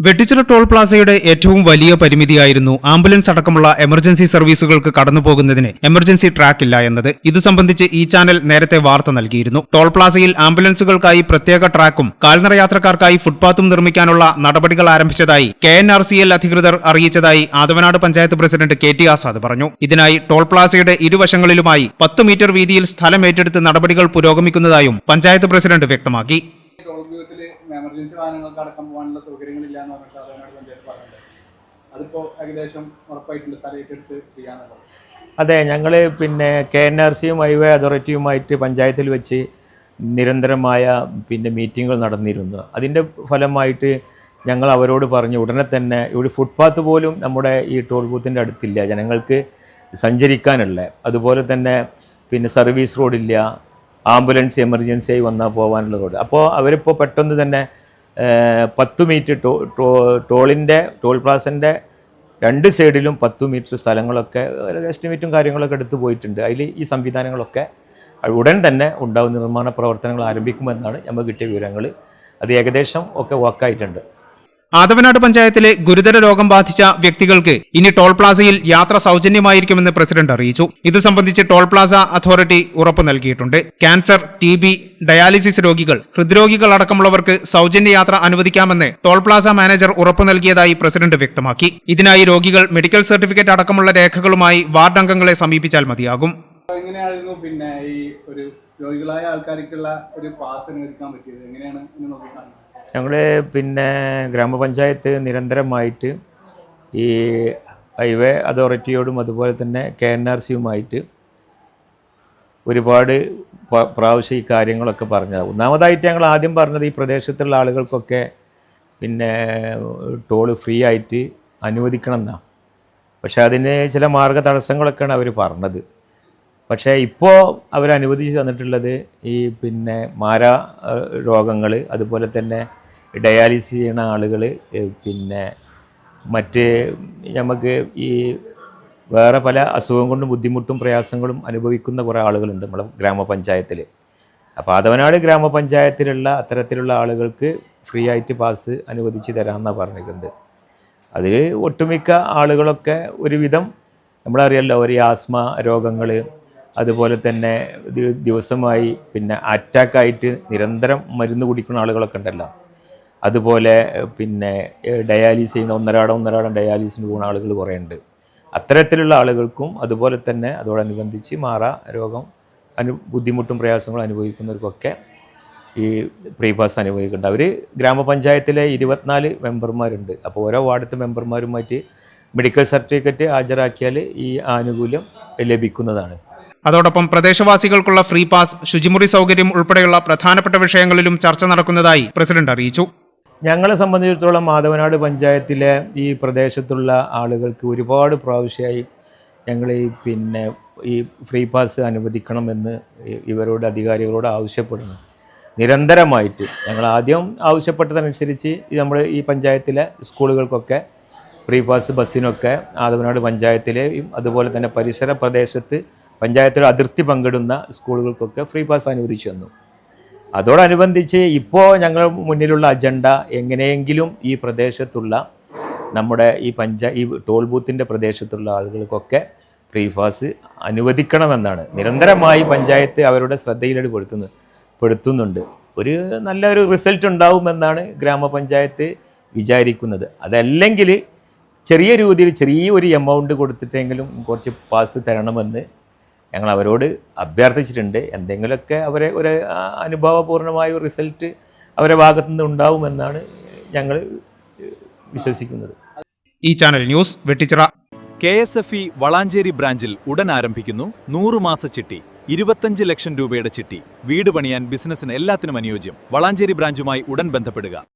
Vettichira toll പ്ലാസയുടെ ഏറ്റവും വലിയ പരിമിതിയായിരുന്നു ambulance അടക്കമുള്ള എമർജൻസി സർവീസുകൾക്ക് കടന്നുപോകുന്നതിന് എമർജൻസി ട്രാക്ക് ഇല്ല എന്നത്. ഇതു സംബന്ധിച്ച് ഈ ചാനൽ നേരത്തെ വാർത്ത നൽകിയിരുന്നു. ടോൾ പ്ലാസയിൽ ആംബുലൻസുകൾക്കായി പ്രത്യേക ട്രാക്കും കാൽനട യാത്രക്കാർക്കായി ഫുട്പാത്തും നിർമ്മിക്കാനുള്ള നടപടികൾ ആരംഭിച്ചതായി KNRCL അധികൃതർ അറിയിച്ചതായി ആദവനാട് പഞ്ചായത്ത് പ്രസിഡന്റ് KT ആസാദ് പറഞ്ഞു. ഇതിനായി ടോൾ പ്ലാസയുടെ ഇരുവശങ്ങളിലുമായി 10 മീറ്റർ വീതിയിൽ സ്ഥലം ഏറ്റെടുത്ത് നടപടികൾ പുരോഗമിക്കുന്നതായും പഞ്ചായത്ത് പ്രസിഡന്റ് വ്യക്തമാക്കി. എമർജൻസി വാഹനങ്ങൾക്ക് അടക്കം പോകാനുള്ള സൗകര്യങ്ങളില്ല എന്ന് പറഞ്ഞിട്ട് ആദവനാട് പഞ്ചായത്ത് പറഞ്ഞത് അതിപ്പോൾ ഏകദേശം ഉറപ്പായിട്ടുണ്ട് സ്ഥലം ഏറ്റെടുത്ത് ചെയ്യാനുള്ളത്. അതെ, ഞങ്ങൾ KNRCയും ഹൈവേ അതോറിറ്റിയുമായിട്ട് പഞ്ചായത്തിൽ വെച്ച് നിരന്തരമായ മീറ്റിങ്ങുകൾ നടന്നിരുന്നു. അതിൻ്റെ ഫലമായിട്ട് ഞങ്ങൾ അവരോട് പറഞ്ഞു ഉടനെ തന്നെ ഒരു ഫുട്പാത്ത് പോലും നമ്മുടെ ഈ ടോൾ ബൂത്തിൻ്റെ അടുത്തില്ല, ജനങ്ങൾക്ക് സഞ്ചരിക്കാനുള്ള. അതുപോലെ തന്നെ സർവീസ് റോഡില്ല, ആംബുലൻസ് എമർജൻസിയായി വന്നാൽ പോകാനുള്ള റോഡ്. അപ്പോൾ അവരിപ്പോൾ പെട്ടെന്ന് തന്നെ 10 മീറ്റർ ടോൾ പ്ലാസൻ്റെ 2 സൈഡിലും 10 മീറ്റർ സ്ഥലങ്ങളൊക്കെ എസ്റ്റിമേറ്റും കാര്യങ്ങളൊക്കെ എടുത്തു പോയിട്ടുണ്ട്. അതിൽ ഈ സംവിധാനങ്ങളൊക്കെ ഉടൻ തന്നെ ഉണ്ടാവും, നിർമ്മാണ പ്രവർത്തനങ്ങൾ ആരംഭിക്കുമെന്നാണ് നമുക്ക് കിട്ടിയ വിവരങ്ങൾ. അത് ഏകദേശം ഒക്കെ വർക്കായിട്ടുണ്ട്. ആദവനാട് പഞ്ചായത്തിലെ ഗുരുതര രോഗം ബാധിച്ച വ്യക്തികൾക്ക് ഇനി ടോൾ പ്ലാസയിൽ യാത്ര സൗജന്യമായിരിക്കുമെന്ന് പ്രസിഡന്റ് അറിയിച്ചു. ഇത് സംബന്ധിച്ച് ടോൾ പ്ലാസ അതോറിറ്റി ഉറപ്പു നൽകിയിട്ടുണ്ട്. ക്യാൻസർ, TB, ഡയാലിസിസ് രോഗികൾ, ഹൃദ്രോഗികൾ അടക്കമുള്ളവർക്ക് സൗജന്യ യാത്ര അനുവദിക്കാമെന്ന് ടോൾ പ്ലാസ മാനേജർ ഉറപ്പു നൽകിയതായി പ്രസിഡന്റ് വ്യക്തമാക്കി. ഇതിനായി രോഗികൾ മെഡിക്കൽ സർട്ടിഫിക്കറ്റ് അടക്കമുള്ള രേഖകളുമായി വാർഡ് അംഗങ്ങളെ സമീപിച്ചാൽ മതിയാകും. എങ്ങനെയായിരുന്നു ഈ ഒരു രോഗികളായ ആൾക്കാർക്കുള്ള ഒരു പാസ് അനുവദിക്കാൻ പറ്റിയത്? എങ്ങനെയാണ് ഞങ്ങൾ ഗ്രാമപഞ്ചായത്ത് നിരന്തരമായിട്ട് ഈ ഹൈവേ അതോറിറ്റിയോടും അതുപോലെ തന്നെ KNRCയുമായിട്ട് ഒരുപാട് പ്രാവശ്യം ഈ കാര്യങ്ങളൊക്കെ പറഞ്ഞത്. ഒന്നാമതായിട്ട് ഞങ്ങൾ ആദ്യം പറഞ്ഞത് ഈ പ്രദേശത്തുള്ള ആളുകൾക്കൊക്കെ ടോള് ഫ്രീ ആയിട്ട് അനുവദിക്കണം എന്നാണ്. പക്ഷേ അതിന് ചില മാർഗ തടസ്സങ്ങളൊക്കെയാണ് അവർ പറഞ്ഞത്. പക്ഷേ ഇപ്പോൾ അവരനുവദിച്ച് തന്നിട്ടുള്ളത് ഈ മാരാ രോഗങ്ങൾ, അതുപോലെ തന്നെ ഡയാലിസിസ് ചെയ്യുന്ന ആളുകൾ, മറ്റ് നമുക്ക് ഈ വേറെ പല അസുഖം കൊണ്ടും ബുദ്ധിമുട്ടും പ്രയാസങ്ങളും അനുഭവിക്കുന്ന കുറേ ആളുകളുണ്ട് നമ്മുടെ ഗ്രാമപഞ്ചായത്തിൽ. അപ്പോൾ ആദവനാട് ഗ്രാമപഞ്ചായത്തിലുള്ള അത്തരത്തിലുള്ള ആളുകൾക്ക് ഫ്രീ ആയിട്ട് പാസ് അനുവദിച്ച് തരാമെന്നാണ് പറഞ്ഞിരിക്കുന്നത്. അതിൽ ഒട്ടുമിക്ക ആളുകളൊക്കെ ഒരുവിധം നമ്മളറിയാമല്ലോ, ഒരു ആസ്മ രോഗങ്ങൾ, അതുപോലെ തന്നെ ദിവസമായി അറ്റാക്കായിട്ട് നിരന്തരം മരുന്ന് കുടിക്കുന്ന ആളുകളൊക്കെ ഉണ്ടല്ലോ, അതുപോലെ ഡയാലിസിസ് ചെയ്യുന്ന ഒന്നരാടം ഡയാലിസിന് പോകുന്ന ആളുകൾ കുറേ ഉണ്ട്. അത്തരത്തിലുള്ള ആളുകൾക്കും അതുപോലെ തന്നെ അതോടനുബന്ധിച്ച് മാറാ രോഗം ബുദ്ധിമുട്ടും പ്രയാസങ്ങളും അനുഭവിക്കുന്നവർക്കൊക്കെ ഈ ഫ്രീ പാസ് അനുഭവിക്കുന്നുണ്ട്. അവർ ഗ്രാമപഞ്ചായത്തിലെ 24 മെമ്പർമാരുണ്ട്. അപ്പോൾ ഓരോ വാർഡത്തെ മെമ്പർമാരുമായിട്ട് മെഡിക്കൽ സർട്ടിഫിക്കറ്റ് ഹാജരാക്കിയാൽ ഈ ആനുകൂല്യം ലഭിക്കുന്നതാണ്. അതോടൊപ്പം പ്രദേശവാസികൾക്കുള്ള ഫ്രീ പാസ്, ശുചിമുറി സൗകര്യം ഉൾപ്പെടെയുള്ള പ്രധാനപ്പെട്ട വിഷയങ്ങളിലും ചർച്ച നടക്കുന്നതായി പ്രസിഡന്റ് അറിയിച്ചു. ഞങ്ങളെ സംബന്ധിച്ചിടത്തോളം ആദവനാട് പഞ്ചായത്തിലെ ഈ പ്രദേശത്തുള്ള ആളുകൾക്ക് ഒരുപാട് പ്രാവശ്യമായി ഞങ്ങൾ ഈ ഫ്രീ പാസ് അനുവദിക്കണമെന്ന് ഇവരോട് അധികാരികളോട് ആവശ്യപ്പെടുന്നു. നിരന്തരമായിട്ട് ഞങ്ങൾ ആദ്യം ആവശ്യപ്പെട്ടതനുസരിച്ച് നമ്മുടെ ഈ പഞ്ചായത്തിലെ സ്കൂളുകൾക്കൊക്കെ ഫ്രീ പാസ് ബസ്സിനൊക്കെ ആദവനാട് പഞ്ചായത്തിലെയും അതുപോലെ തന്നെ പരിസര പ്രദേശത്ത് പഞ്ചായത്തിൽ അതിർത്തി പങ്കിടുന്ന സ്കൂളുകൾക്കൊക്കെ ഫ്രീ പാസ് അനുവദിച്ചു തന്നു. അതോടനുബന്ധിച്ച് ഇപ്പോൾ ഞങ്ങൾ മുന്നിലുള്ള അജണ്ട എങ്ങനെയെങ്കിലും ഈ പ്രദേശത്തുള്ള നമ്മുടെ ഈ ടോൾ ബൂത്തിൻ്റെ പ്രദേശത്തുള്ള ആളുകൾക്കൊക്കെ ഫ്രീ പാസ് അനുവദിക്കണമെന്നാണ് നിരന്തരമായി പഞ്ചായത്ത് അവരുടെ ശ്രദ്ധയിലെടുപ്പെടുത്തുന്നുണ്ട്. ഒരു നല്ലൊരു റിസൾട്ട് ഉണ്ടാവുമെന്നാണ് ഗ്രാമപഞ്ചായത്ത് വിചാരിക്കുന്നത്. അതല്ലെങ്കിൽ ചെറിയ രീതിയിൽ ചെറിയൊരു എമൗണ്ട് കൊടുത്തിട്ടെങ്കിലും കുറച്ച് പാസ് തരണമെന്ന് ഞങ്ങൾ അവരോട് അഭ്യർത്ഥിച്ചിട്ടുണ്ട്. എന്തെങ്കിലുമൊക്കെ അവരെ ഒരു അനുഭവപൂർണമായ ഒരു റിസൾട്ട് അവരുടെ ഭാഗത്തുനിന്ന് ഉണ്ടാവുമെന്നാണ് ഞങ്ങൾ വിശ്വസിക്കുന്നത്. ഈ channel news Vettichira. KSFE Valanchery ബ്രാഞ്ചിൽ ഉടൻ ആരംഭിക്കുന്നു 100 മാസ ചിട്ടി. 25 ലക്ഷം രൂപയുടെ ചിട്ടി. വീട് പണിയാൻ, ബിസിനസ്സിന് എല്ലാത്തിനും അനുയോജ്യം. വളാഞ്ചേരി ബ്രാഞ്ചുമായി ഉടൻ ബന്ധപ്പെടുക.